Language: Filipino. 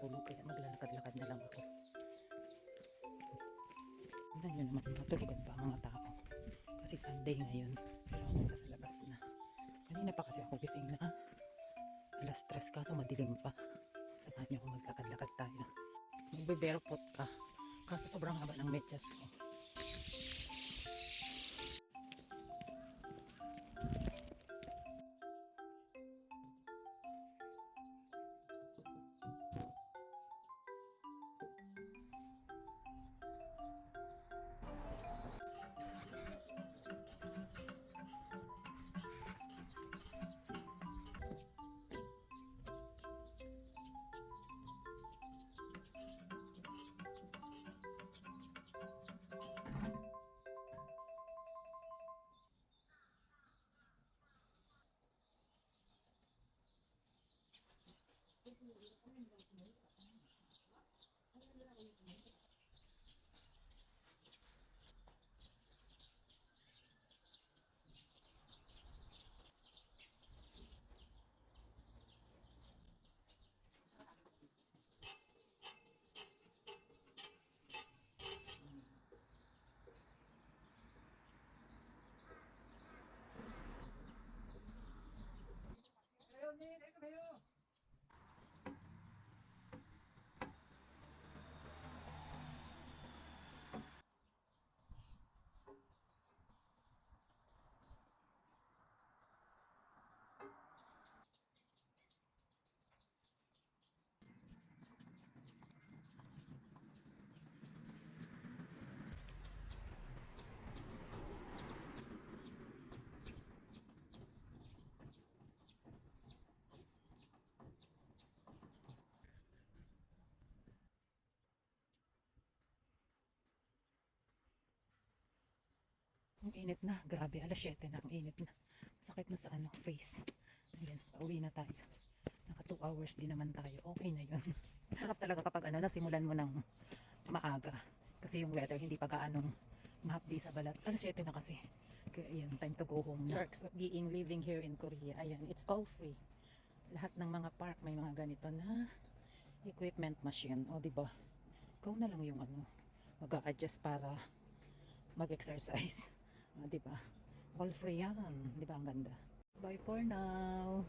matulog kaya maglalakad-lakad na lang ako. Tignan nyo naman, matulugan pa ang mga tao. Kasi Sunday ngayon. Pero ako nasa labas na. Kanina pa kasi ako gising na 3:00 kaso madilim pa. Samahan niyo ako maglakad-lakad tayo. Magbe-barefoot ka. Kaso sobrang haba ng medyas ko. Ang init na. Grabe, 7:00 na. Ang init na. Sakit na sa face. Ayan, pauwi na tayo. Naka 2 hours din naman tayo. Okay na yun. Sarap talaga kapag nasimulan mo ng maaga. Kasi yung weather hindi pa gaanong mahapdi sa balat. 7:00 na kasi. Kaya ayan, time to go home na. Perks of being living here in Korea. Ayan, it's all free. Lahat ng mga park may mga ganito na equipment machine. O, diba? Ikaw na lang yung mag-a-adjust para mag-exercise. Diba? All free yan. Diba ang ganda? Bye for now.